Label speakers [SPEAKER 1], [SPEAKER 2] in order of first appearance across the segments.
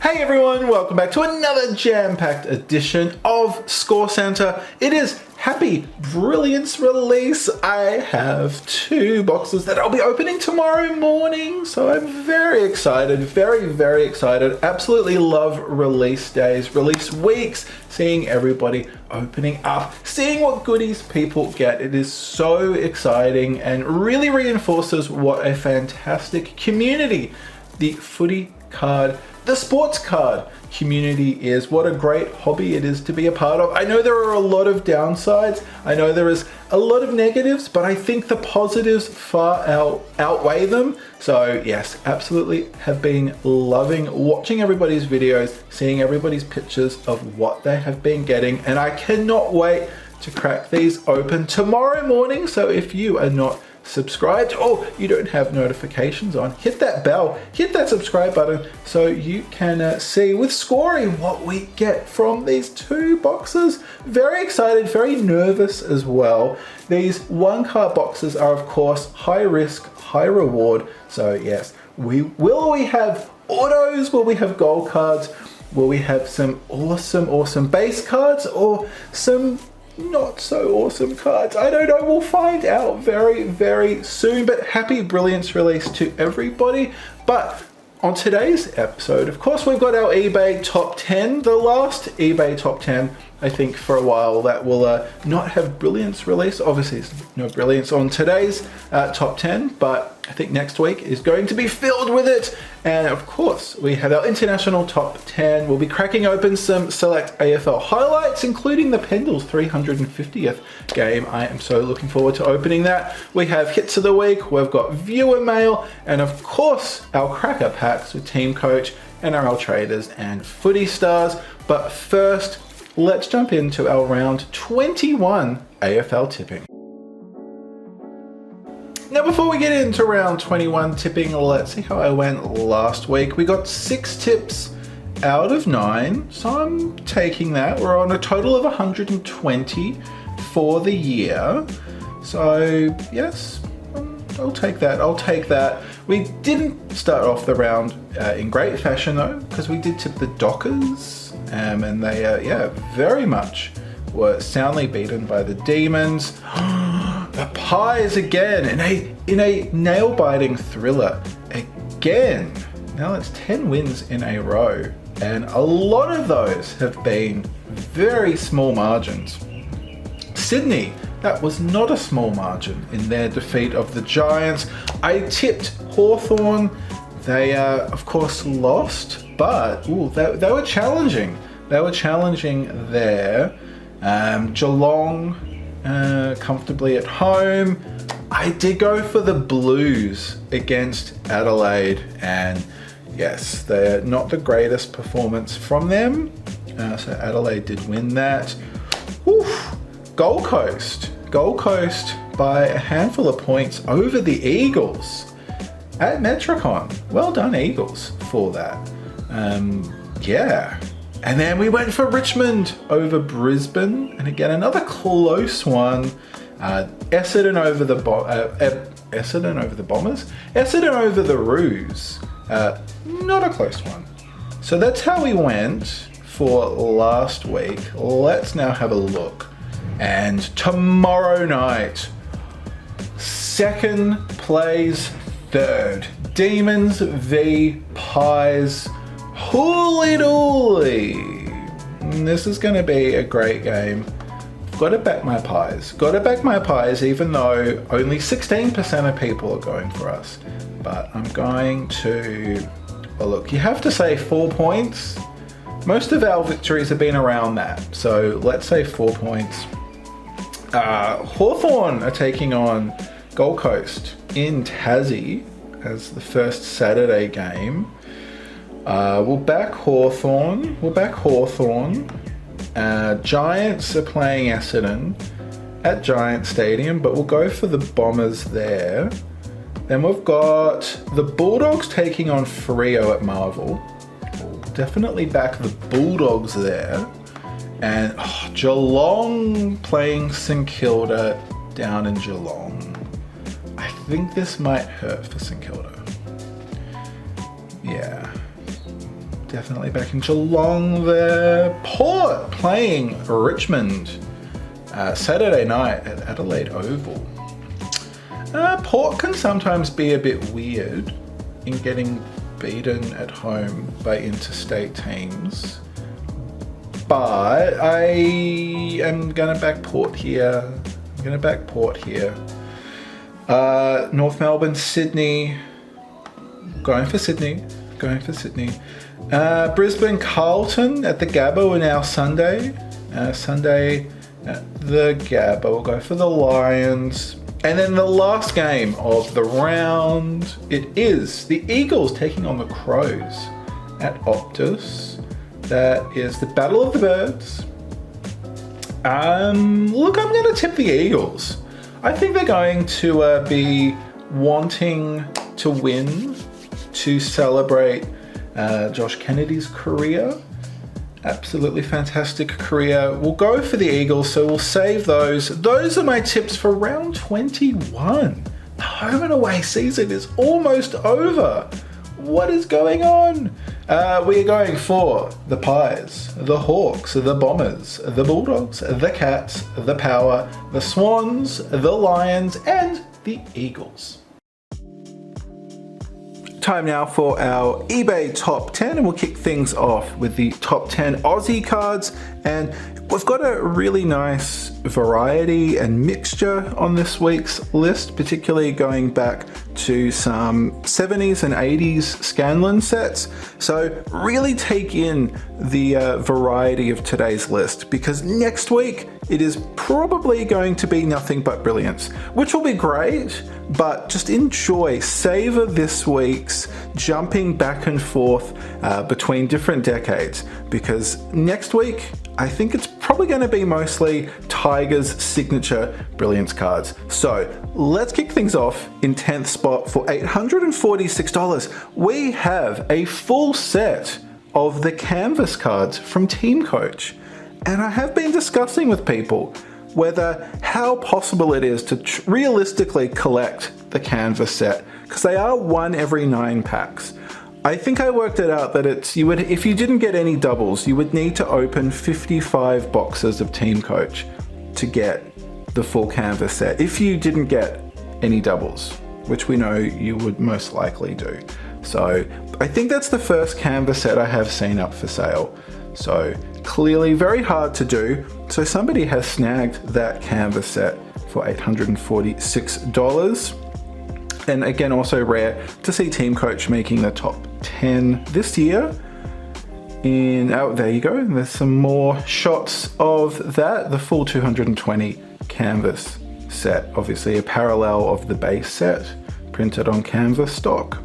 [SPEAKER 1] Hey everyone, welcome back to another jam-packed edition of ScoreCentre. It is happy Brilliance release. I have 2 boxes that I'll be opening tomorrow morning, so I'm very excited, very excited. Absolutely love release days, release weeks, seeing everybody opening up, seeing what goodies people get. It is so exciting and really reinforces what a fantastic community the footy card, the sports card community is. What a great hobby it is to be a part of. I know there are a lot of downsides. I know there is a lot of negatives, but I think the positives far outweigh them. So yes, absolutely have been loving watching everybody's videos, seeing everybody's pictures of what they have been getting, and I cannot wait to crack these open tomorrow morning. So if you are not subscribed or you don't have notifications on, hit that bell, hit that subscribe button so you can see with Scorey what we get from these 2 boxes. Very excited, very nervous as well. These 1-card boxes are of course high risk, high reward. So yes, will we have autos? Will we have gold cards? Will we have some awesome base cards or some not so awesome cards? I don't know, we'll find out very soon, but happy Brilliance release to everybody. But on today's episode, of course, we've got our eBay top 10, the last eBay top 10, I think, for a while that will not have Brilliance release. Obviously, there's no Brilliance on today's top 10, but I think next week is going to be filled with it. And of course, we have our international top 10. We'll be cracking open some select AFL highlights, including the Pendles 350th game. I am so looking forward to opening that. We have hits of the week, we've got viewer mail, and of course, our cracker packs with TeamCoach, NRL traders, and footy stars. But first, let's jump into our round 21 AFL tipping. Now, before we get into round 21 tipping, let's see how I went last week. We got 6 tips out of 9, so I'm taking that. We're on a total of 120 for the year. So yes, I'll take that. We didn't start off the round in great fashion though, because we did tip the Dockers, and they very much were soundly beaten by the Demons. The Pies again in a nail-biting thriller again. Now it's 10 wins in a row, and a lot of those have been very small margins. Sydney, that was not a small margin in their defeat of the Giants. I tipped Hawthorn. They of course lost, but they were challenging. They were challenging there. Geelong comfortably at home. I did go for the Blues against Adelaide, and yes, they're not the greatest performance from them. So Adelaide did win that. Gold Coast by a handful of points over the Eagles at Metricon. Well done, Eagles, for that. And then we went for Richmond over Brisbane, and again another close one. Essendon over the Bombers. Essendon over the Roos. Not a close one. So that's how we went for last week. Let's now have a look. And tomorrow night, second plays third. Demons v Pies. Holy dooly! This is going to be a great game. Got to back my Pies, even though only 16% of people are going for us. But I'm going to, well, look, you have to say 4 points. Most of our victories have been around that, so let's say 4 points. Hawthorn are taking on Gold Coast in Tassie as the first Saturday game. We'll back Hawthorn. Giants are playing Essendon at Giant Stadium, but we'll go for the Bombers there. Then we've got the Bulldogs taking on Freo at Marvel. We'll definitely back the Bulldogs there. And Geelong playing St Kilda down in Geelong. I think this might hurt for St Kilda. Yeah. Definitely back in Geelong there. Port playing Richmond Saturday night at Adelaide Oval. Port can sometimes be a bit weird in getting beaten at home by interstate teams. But I am going to back Port here. North Melbourne, Sydney. Going for Sydney. Brisbane, Carlton at the Gabba now Sunday. Sunday at the Gabba. We'll go for the Lions. And then the last game of the round, it is the Eagles taking on the Crows at Optus. That is the Battle of the Birds. Look, I'm going to tip the Eagles. I think they're going to be wanting to win to celebrate Josh Kennedy's career. Absolutely fantastic career. We'll go for the Eagles, so we'll save those. Those are my tips for round 21. The home and away season is almost over. What is going on? We are going for the Pies, the Hawks, the Bombers, the Bulldogs, the Cats, the Power, the Swans, the Lions, and the Eagles. Time now for our eBay top 10, and we'll kick things off with the top 10 Aussie cards. And we've got a really nice variety and mixture on this week's list, particularly going back to some 70s and 80s Scanlens sets. So really take in the variety of today's list, because next week it is probably going to be nothing but Brilliance, which will be great, but just enjoy, savor this week's jumping back and forth between different decades, because next week I think it's probably going to be mostly Tiger's signature Brilliance cards. So let's kick things off in 10th spot for $846. We have a full set of the canvas cards from TeamCoach. And I have been discussing with people whether how possible it is to realistically collect the canvas set, because they are one every 9 packs. I think I worked it out that if you didn't get any doubles, you would need to open 55 boxes of TeamCoach to get the full canvas set. If you didn't get any doubles, which we know you would most likely do. So I think that's the first canvas set I have seen up for sale. So clearly very hard to do. So somebody has snagged that canvas set for $846. And again, also rare to see TeamCoach making the top 10 this year. There you go. There's some more shots of that. The full 220 canvas set, obviously a parallel of the base set, printed on canvas stock.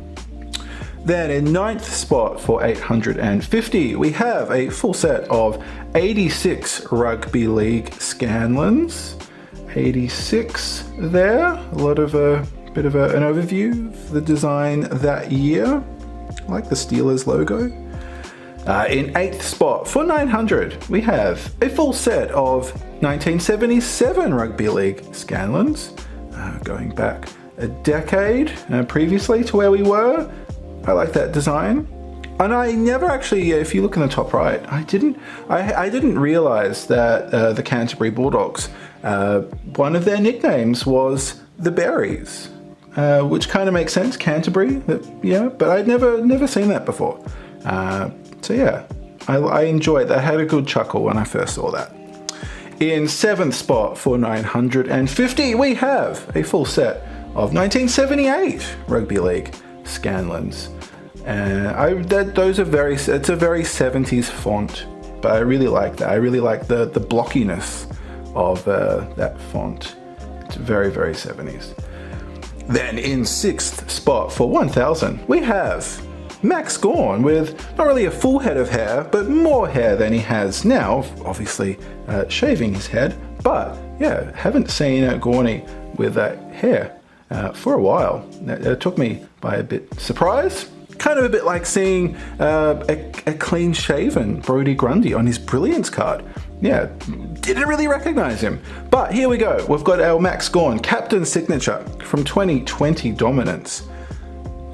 [SPEAKER 1] Then in 9th spot for $850, we have a full set of 86 Rugby League Scanlens. 86 there. A lot of an overview of the design that year. I like the Steelers logo. In 8th spot for $900, we have a full set of 1977 Rugby League Scanlens, going back a decade previously to where we were. I like that design. And I never actually, if you look in the top right, I didn't realize that the Canterbury Bulldogs, one of their nicknames was the Berries, which kind of makes sense, Canterbury, but I'd never seen that before. So yeah, I enjoyed that. I had a good chuckle when I first saw that. In 7th spot for $950, we have a full set of 1978 Rugby League Scanlens. It's a very 70s font, but I really like that. I really like the blockiness of that font. It's very, very 70s. Then in 6th spot for 1,000, we have Max Gawn with not really a full head of hair, but more hair than he has now, obviously shaving his head. But yeah, haven't seen Gawny with that hair for a while. It took me by a bit surprise. Kind of a bit like seeing a clean-shaven Brodie Grundy on his Brilliance card. Yeah, didn't really recognize him. But here we go. We've got our Max Gawn captain signature from 2020 Dominance.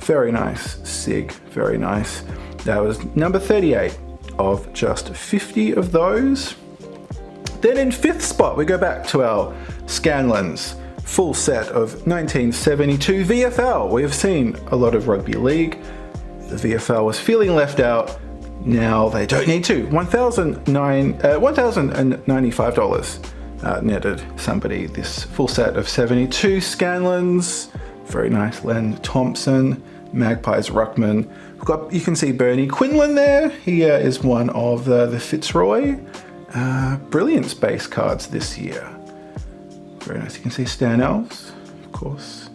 [SPEAKER 1] Very nice, Sig, very nice. That was number 38 of just 50 of those. Then in 5th spot, we go back to our Scanlens full set of 1972 VFL. We have seen a lot of rugby league. The VFL was feeling left out. Now they don't need to. $1,095 netted somebody this full set of 72 Scanlens. Very nice. Len Thompson, Magpies Ruckman. You can see Bernie Quinlan there. He is one of the Fitzroy Brilliance base cards this year. Very nice. You can see Stan Elves, of course.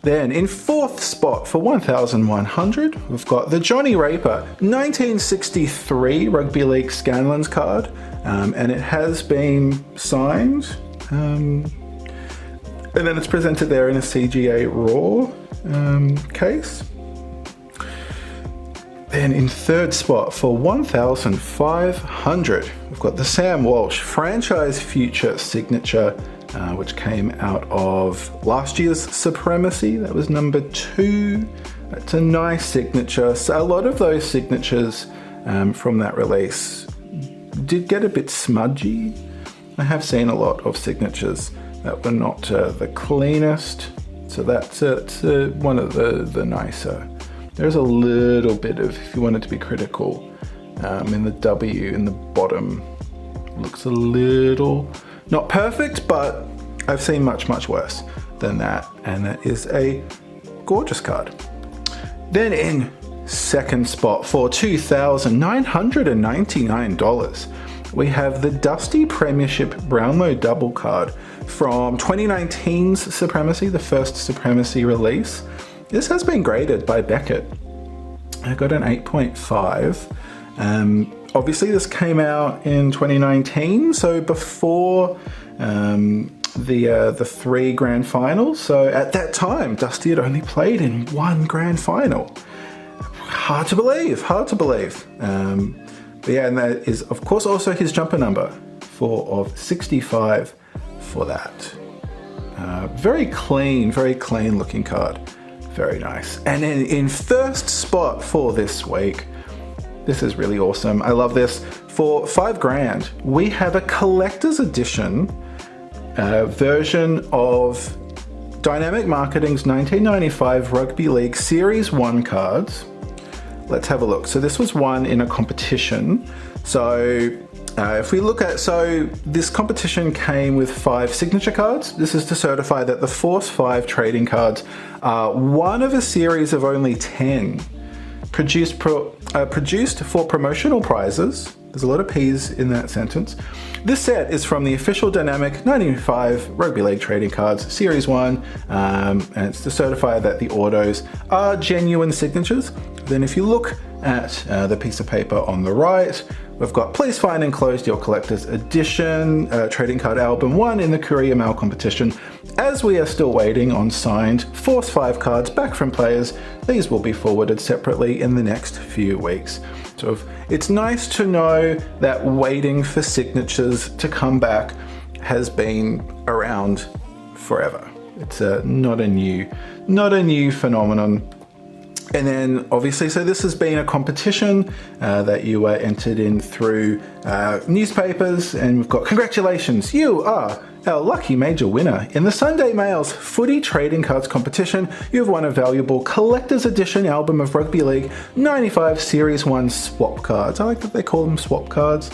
[SPEAKER 1] Then in 4th spot for 1,100, we've got the Johnny Raper 1963 Rugby League Scanlens card, and it has been signed. And then it's presented there in a CGA Raw case. Then in 3rd spot for 1,500, we've got the Sam Walsh Franchise Future Signature, which came out of last year's Supremacy. That was number 2. It's a nice signature. So a lot of those signatures from that release did get a bit smudgy. I have seen a lot of signatures that were not the cleanest. So that's one of the nicer. There's a little bit of, if you wanted to be critical, in the W in the bottom. Looks a little, not perfect, but I've seen much, much worse than that. And that is a gorgeous card. Then in 2nd spot for $2,999, we have the Dusty Premiership Brownlow double card from 2019's Supremacy, the first Supremacy release. This has been graded by Beckett. I got an 8.5. Obviously, this came out in 2019, so before the 3 grand finals. So at that time, Dusty had only played in 1 grand final. Hard to believe. But yeah, and that is, of course, also his jumper number, 4 of 65 for that. Very clean looking card. Very nice. And then in 1st spot for this week, this is really awesome. I love this. For 5 grand, we have a collector's edition version of Dynamic Marketing's 1995 Rugby League Series 1 cards. Let's have a look. So this was won in a competition. So if we look at, this competition came with 5 signature cards. This is to certify that the Force 5 trading cards are one of a series of only 10 produced for promotional prizes. There's a lot of P's in that sentence. This set is from the official Dynamic 95 Rugby League Trading Cards Series 1, and it's to certify that the autos are genuine signatures. Then if you look at the piece of paper on the right, we've got please find enclosed your collector's edition trading card album 1 in the Courier Mail competition. As we are still waiting on signed Force 5 cards back from players, these will be forwarded separately in the next few weeks. So it's nice to know that waiting for signatures to come back has been around forever. It's not a new phenomenon. And then obviously, so this has been a competition that you were entered in through newspapers, and we've got congratulations, you are our lucky major winner. In the Sunday Mail's Footy Trading Cards competition, you've won a valuable collector's edition album of Rugby League 95 Series 1 swap cards. I like that they call them swap cards,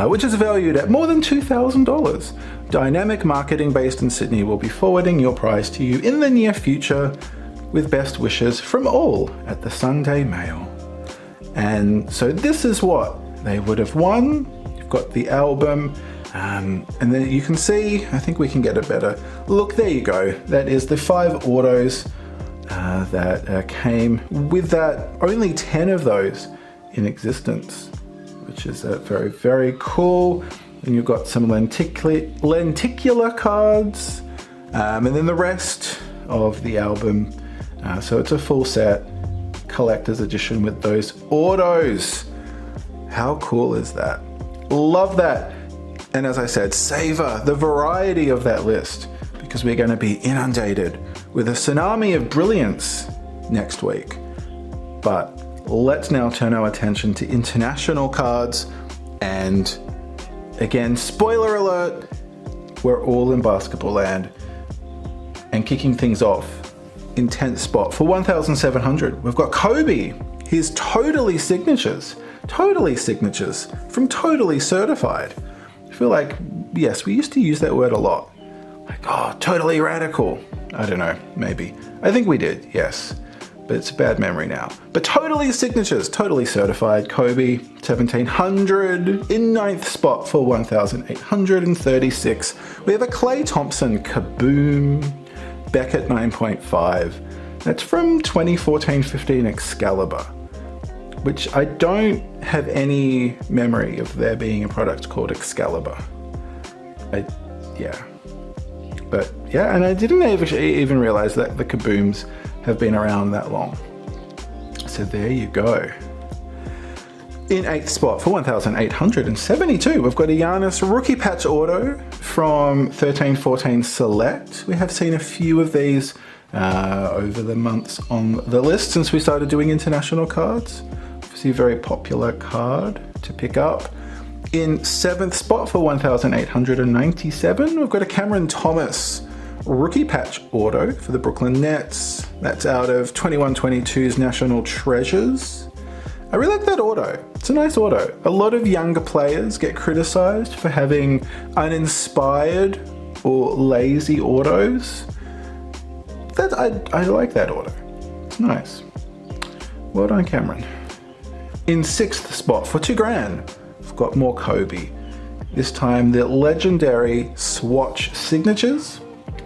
[SPEAKER 1] which is valued at more than $2,000. Dynamic Marketing based in Sydney will be forwarding your prize to you in the near future, with best wishes from all at the Sunday Mail. And so this is what they would have won. You've got the album, and then you can see, I think we can get a better look. There you go. That is the 5 autos that came with that. Only 10 of those in existence, which is very, very cool. And you've got some lenticular cards, and then the rest of the album. So it's a full set collector's edition with those autos. How cool is that? Love that. And as I said, savor the variety of that list, because we're going to be inundated with a tsunami of brilliance next week. But let's now turn our attention to international cards. And again, spoiler alert, we're all in basketball land. And kicking things off in 10th spot for 1,700, we've got Kobe. His totally signatures from Totally Certified. I feel like, yes, we used to use that word a lot. Like, oh, totally radical. I don't know, maybe. I think we did, yes. But it's a bad memory now. But totally signatures, Totally Certified, Kobe, 1,700. In 9th spot for 1,836, we have a Klay Thompson Kaboom, Beckett 9.5. That's from 2014-15 Excalibur, which I don't have any memory of there being a product called Excalibur. But yeah, and I didn't even realize that the Kabooms have been around that long. So there you go. In 8th spot for 1,872, we've got a Giannis Rookie Patch Auto from 13-14 Select. We have seen a few of these over the months on the list since we started doing international cards. Obviously a very popular card to pick up. In 7th spot for 1,897, we've got a Cameron Thomas Rookie Patch Auto for the Brooklyn Nets. That's out of 21-22's National Treasures. I really like that auto. It's a nice auto. A lot of younger players get criticized for having uninspired or lazy autos. I like that auto. It's nice. Well done, Cameron. In 6th spot for $2,000, we've got more Kobe. This time the legendary Swatch Signatures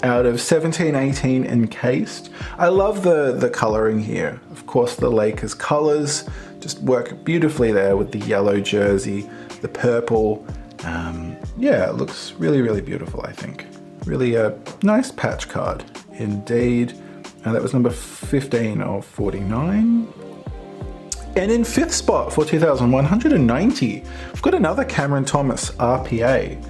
[SPEAKER 1] out of 17-18 Encased. I love the coloring here. Of course, the Lakers colors just work beautifully there with the yellow jersey, the purple. Yeah, it looks really, really beautiful, I think. Really a nice patch card indeed. And that was number 15 of 49. And in 5th spot for 2,190, we've got another Cameron Thomas RPA.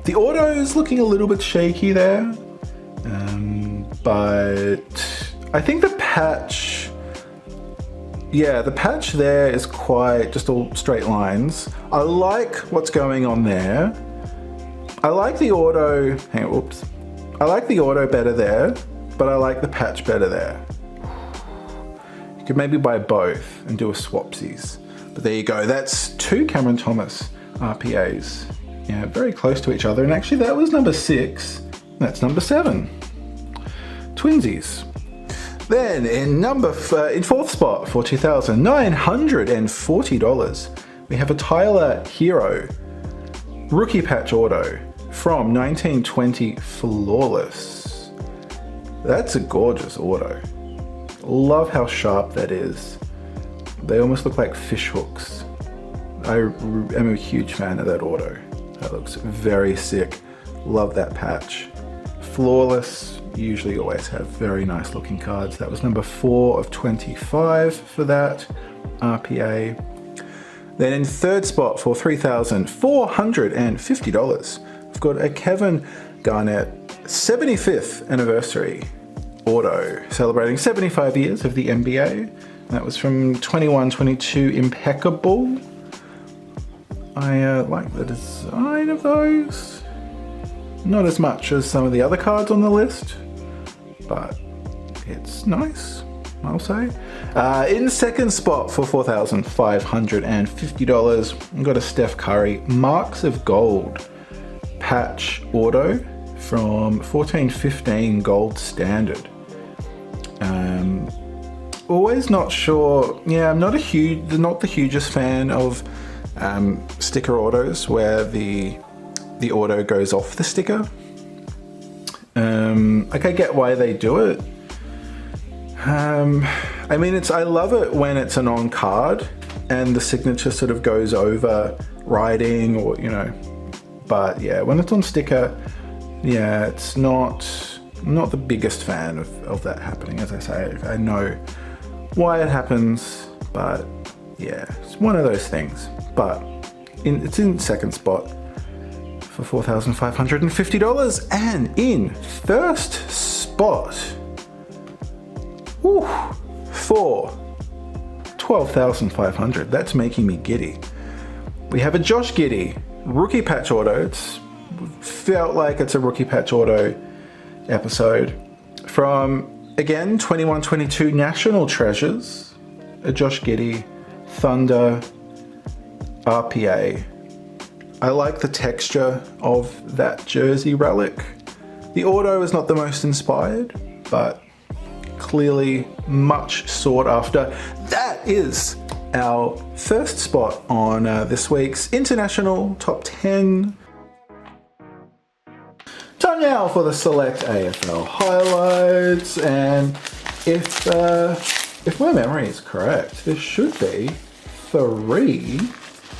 [SPEAKER 1] The auto is looking a little bit shaky there, but I think the patch there is quite just all straight lines. I like what's going on there. I like the auto, I like the auto better there, but I like the patch better there. You could maybe buy both and do a swapsies. But there you go, that's 2 Cameron Thomas RPAs. Yeah, very close to each other. And actually that was number 6, that's number 7. Twinsies. Then in 4th spot for $2,940, we have a Tyler Hero Rookie Patch Auto from 1920 Flawless. That's a gorgeous auto. Love how sharp that is. They almost look like fish hooks. I am a huge fan of that auto. That looks very sick. Love that patch. Flawless usually always have very nice looking cards. That was number 4 of 25 for that RPA. Then in 3rd spot for $3,450, we've got a Kevin Garnett 75th anniversary auto, celebrating 75 years of the NBA. That was from 21-22 Impeccable. I like the design of those. Not as much as some of the other cards on the list, but it's nice, I'll say. In 2nd spot for $4,550, we've got a Steph Curry Marks of Gold Patch Auto from 14-15 Gold Standard. Always not sure. Yeah, I'm not the hugest fan of sticker autos where the auto goes off the sticker. Like I get why they do it. I mean, I love it when it's an on card and the signature sort of goes over writing or, but yeah, when it's on sticker, yeah, it's not the biggest fan of that happening. As I say, I know why it happens, but yeah, it's one of those things. But it's in 2nd spot for $4,550, and in 1st spot for 12,500. That's making me giddy. We have a Josh Giddey rookie patch auto. It's felt like it's a rookie patch auto episode from, again, 21-22 National Treasures. A Josh Giddey Thunder RPA. I like the texture of that jersey relic. The auto is not the most inspired, but clearly much sought after. That is our first spot on this week's International Top 10. Time now for the select AFL highlights, and if my memory is correct, there should be 3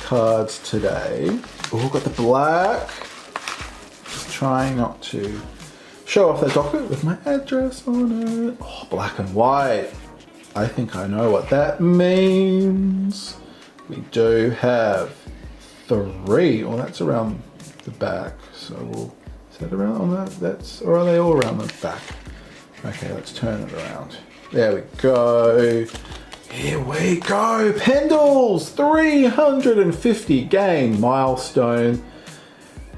[SPEAKER 1] cards today. Oh, got the black. Just trying not to show off the docket with my address on it. Oh, black and white. I think I know what that means. We do have 3. Well, that's around the back. So we'll set it around on that. Or are they all around the back? Okay, let's turn it around. There we go. Here we go. Pendles 350 game milestone.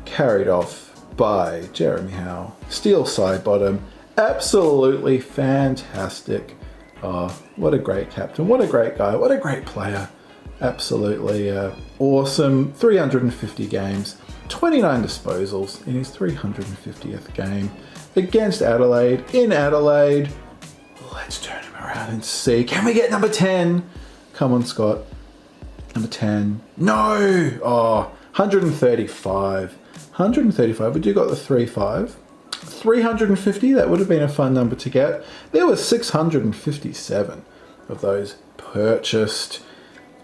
[SPEAKER 1] Carried off by Jeremy Howe. Steel side bottom. Absolutely fantastic. Oh, what a great captain. What a great guy. What a great player. Absolutely awesome. 350 games. 29 disposals in his 350th game against Adelaide. In Adelaide. Let's turn him around and see. Can we get number 10? Come on, Scott. Number 10. No! Oh, 135. 135. We do got the 3-5. 350, that would have been a fun number to get. There were 657 of those purchased.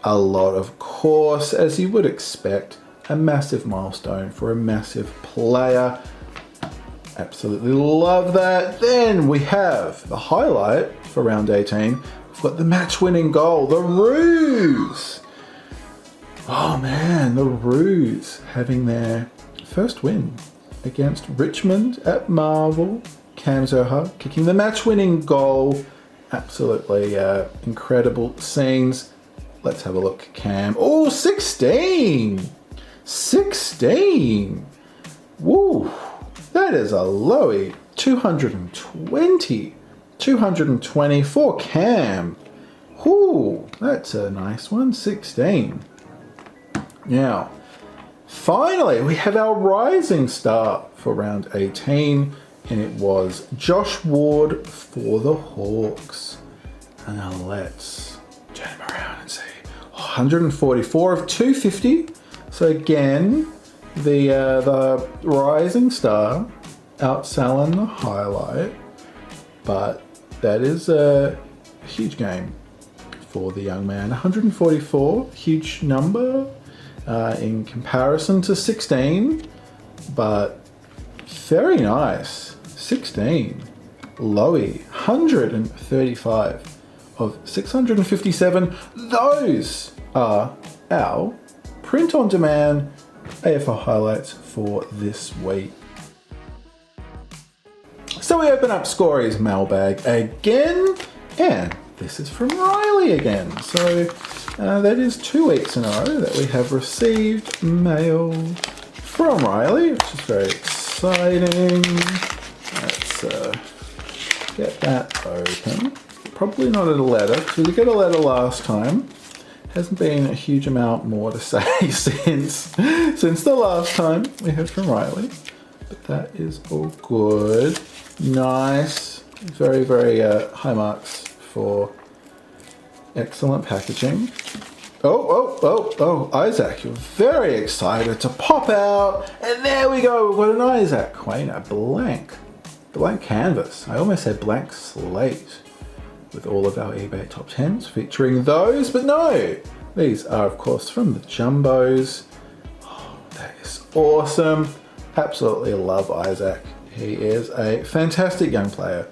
[SPEAKER 1] A lot, of course, as you would expect. A massive milestone for a massive player. Absolutely love that. Then we have the highlight for round 18. We've got the match-winning goal, the Roos. Oh man, the Roos having their first win against Richmond at Marvel. Cam Zoha kicking the match-winning goal. Absolutely incredible scenes. Let's have a look, Cam. Oh, 16! 16! Woo! That is a lowie. 220. 220 for Cam. Whoo! That's a nice one. 16. Now, finally, we have our rising star for round 18, and it was Josh Ward for the Hawks. And now let's turn him around and see. 144 of 250. So again, the rising star outselling the highlight, but that is a huge game for the young man. 144, huge number in comparison to 16, but very nice. 16, lowy, 135 of 657. Those are our print-on-demand AFL highlights for this week. So we open up Scorey's mailbag again, and this is from Riley again. So that is 2 weeks in a row that we have received mail from Riley, which is very exciting. Let's get that open. Probably not a letter, because we did get a letter last time. Hasn't been a huge amount more to say since the last time we heard from Riley. But that is all good. Nice. Very, very high marks for excellent packaging. Oh, Isaac, you're very excited to pop out. And there we go. We've got an Isaac Quainer. Blank canvas. I almost said blank slate. With all of our eBay top 10s featuring those, but no, these are of course from the Jumbos. Oh, that is awesome. Absolutely love Isaac. He is a fantastic young player.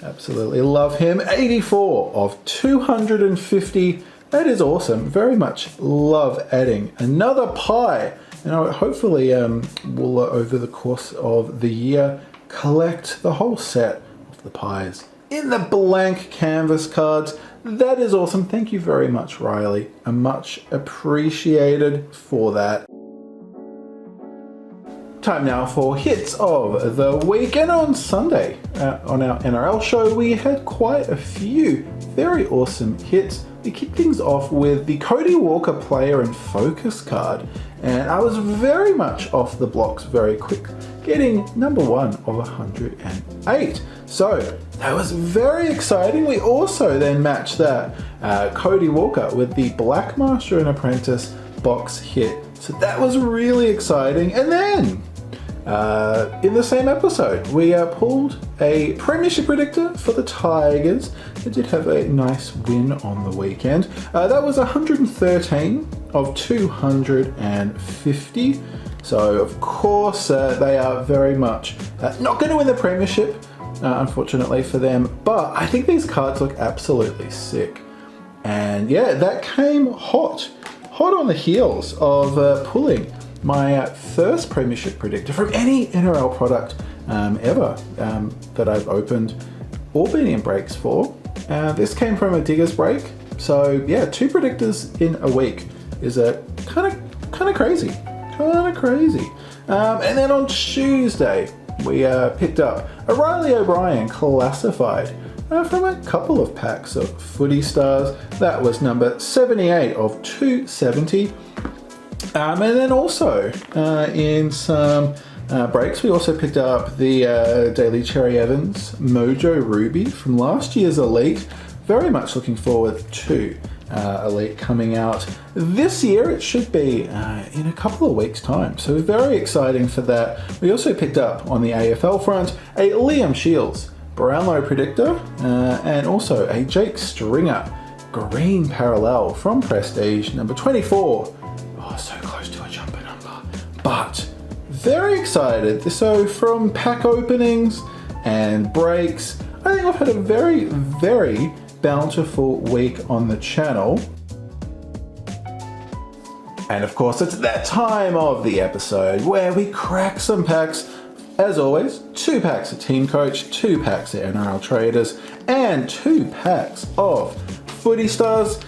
[SPEAKER 1] Absolutely love him. 84 of 250. That is awesome. Very much love adding another pie. And hopefully we'll, over the course of the year, collect the whole set of the pies in the blank canvas cards. That is awesome. Thank you very much, Riley. Much appreciated for that. Time now for hits of the week, and on Sunday on our NRL show we had quite a few very awesome hits. We kicked things off with the Cody Walker player and focus card, and I was very much off the blocks very quick, getting number 1 of 108. So that was very exciting. We also then matched that Cody Walker with the Black Master and Apprentice box hit. So that was really exciting. And then in the same episode, we pulled a premiership predictor for the Tigers. They did have a nice win on the weekend. That was 113 of 250. So of course they are very much not going to win the premiership, unfortunately for them. But I think these cards look absolutely sick. And yeah, that came hot on the heels of pulling my first premiership predictor from any NRL product ever that I've opened or been in breaks for. This came from a Diggers break. So yeah, 2 predictors in a week is a kind of crazy. And then on Tuesday, we picked up a Riley O'Brien classified from a couple of packs of Footy Stars. That was number 78 of 270. And then also in some breaks, we also picked up the Daily Cherry Evans Mojo Ruby from last year's Elite. Very much looking forward to Elite coming out this year. It should be in a couple of weeks' time, so very exciting for that. We also picked up on the AFL front a Liam Shields Brownlow predictor and also a Jake Stringer green parallel from Prestige number 24. Oh, so close to a jumper number, but very excited. So from pack openings and breaks, I think I've had a very bountiful week on the channel. And of course, it's that time of the episode where we crack some packs. As always, 2 packs of TeamCoach, 2 packs of NRL Traders, and 2 packs of Footy Stars.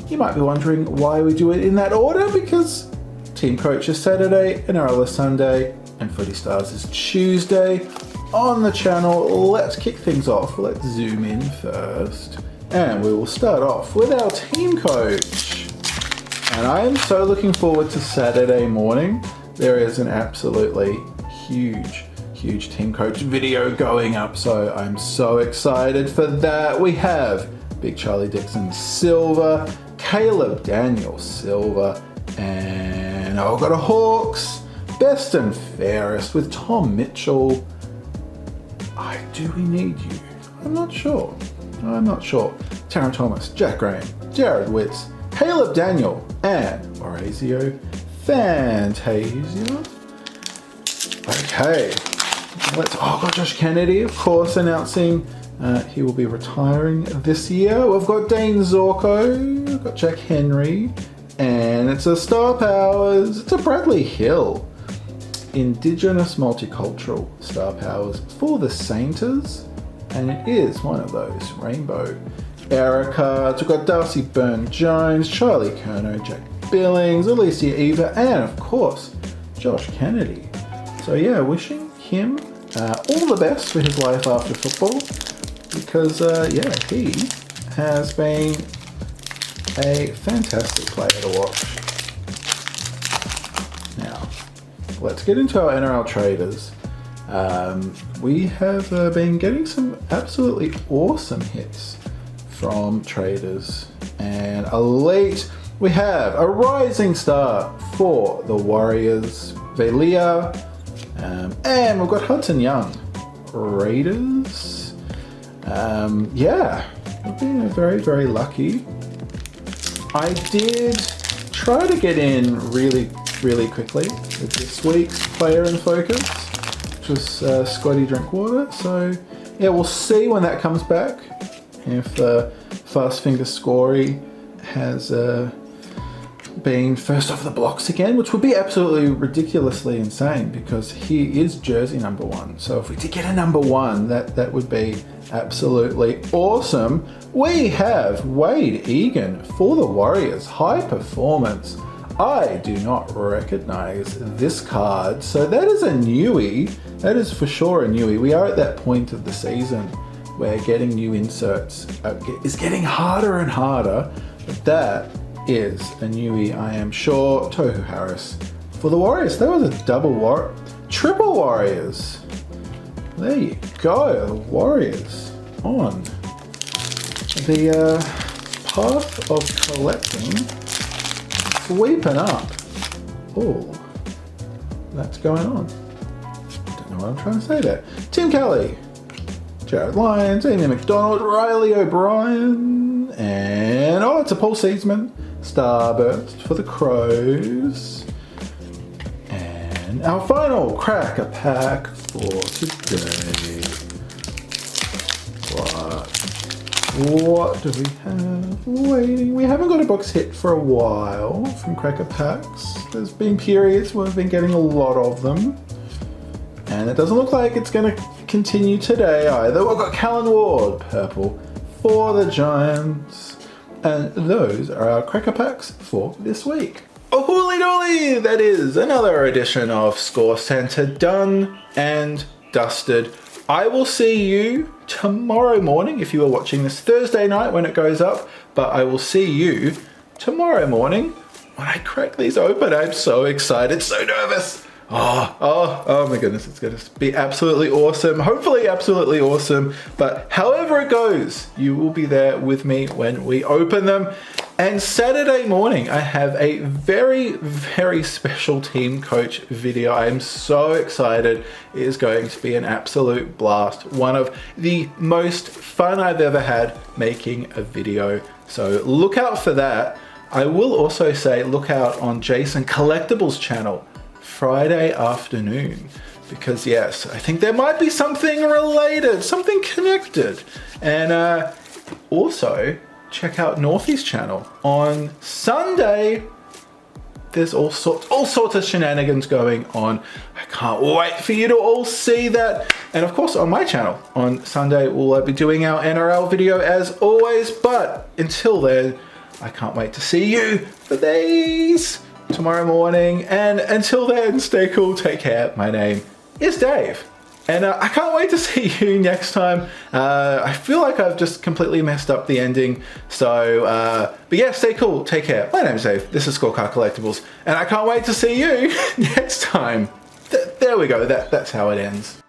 [SPEAKER 1] You might be wondering why we do it in that order, because TeamCoach is Saturday, NRL is Sunday, and Footy Stars is Tuesday on the channel. Let's kick things off. Let's zoom in first. And we will start off with our TeamCoach. And I am so looking forward to Saturday morning. There is an absolutely huge TeamCoach video going up, so I'm so excited for that. We have Big Charlie Dixon Silver, Caleb Daniel Silver, and I've got a Hawks Best and Fairest with Tom Mitchell. Do we need you? I'm not sure. Taron Thomas, Jack Graham, Jared Witts, Caleb Daniel, and Orazio Fantasia. Okay, I've got Josh Kennedy, of course, announcing he will be retiring this year. We've got Dane Zorko, we've got Jack Henry, and it's a Star Powers, it's a Bradley Hill. Indigenous Multicultural Star Powers for the Sainters, and it is one of those rainbow era cards. We've got Darcy Byrne-Jones, Charlie Curnow, Jack Billings, Alicia Eva, and of course, Josh Kennedy. So yeah, wishing him all the best for his life after football, because he has been a fantastic player to watch. Now, let's get into our NRL traders. We have been getting some absolutely awesome hits from traders. And Elite, we have a Rising Star for the Warriors, Velia, and we've got Hudson Young, Raiders. We've been very lucky. I did try to get in really quickly with this week's player in focus, which was Scotty Drinkwater. So yeah, we'll see when that comes back, if Fast Finger Scorey has been first off the blocks again, which would be absolutely ridiculously insane because he is jersey number 1. So if we did get a number 1, that would be Absolutely awesome. We have Wade Egan for the Warriors. High performance. I do not recognize this card. So that is a newie. That is for sure a newie. We are at that point of the season where getting new inserts is getting harder and harder. But that is a newie, I am sure. Tohu Harris for the Warriors. That was a triple Warriors. There you go, the Warriors on the path of collecting, sweeping up. Oh, that's going on. Don't know what I'm trying to say there. Tim Kelly, Jared Lyons, Amy McDonald, Riley O'Brien, and it's a Paul Seedsman Starburst for the Crows. And our final cracker pack for today. What do we have waiting? We haven't got a box hit for a while from cracker packs. There's been periods where we've been getting a lot of them. And it doesn't look like it's going to continue today either. We've got Callan Ward, purple, for the Giants. And those are our cracker packs for this week. Oh, hooly dooly! That is another edition of ScoreCentre done and dusted. I will see you tomorrow morning if you are watching this Thursday night when it goes up, but I will see you tomorrow morning when I crack these open. I'm so excited, so nervous. Oh my goodness, it's going to be absolutely awesome. Hopefully absolutely awesome, but however it goes, you will be there with me when we open them. And Saturday morning, I have a very, very special team coach video. I am so excited. It is going to be an absolute blast. One of the most fun I've ever had making a video. So look out for that. I will also say look out on Jason Collectibles' channel Friday afternoon, because yes, I think there might be something related, something connected. And also check out Northie's channel on Sunday. There's all sorts of shenanigans going on. I can't wait for you to all see that. And of course on my channel on Sunday we'll be doing our NRL video as always, but until then I can't wait to see you for these tomorrow morning. And until then, stay cool, take care. My name is Dave, and I can't wait to see you next time. I feel like I've just completely messed up the ending, so but yeah, stay cool, take care. My name's Dave, this is Scorecard Collectibles, and I can't wait to see you next time. There we go, that's how it ends.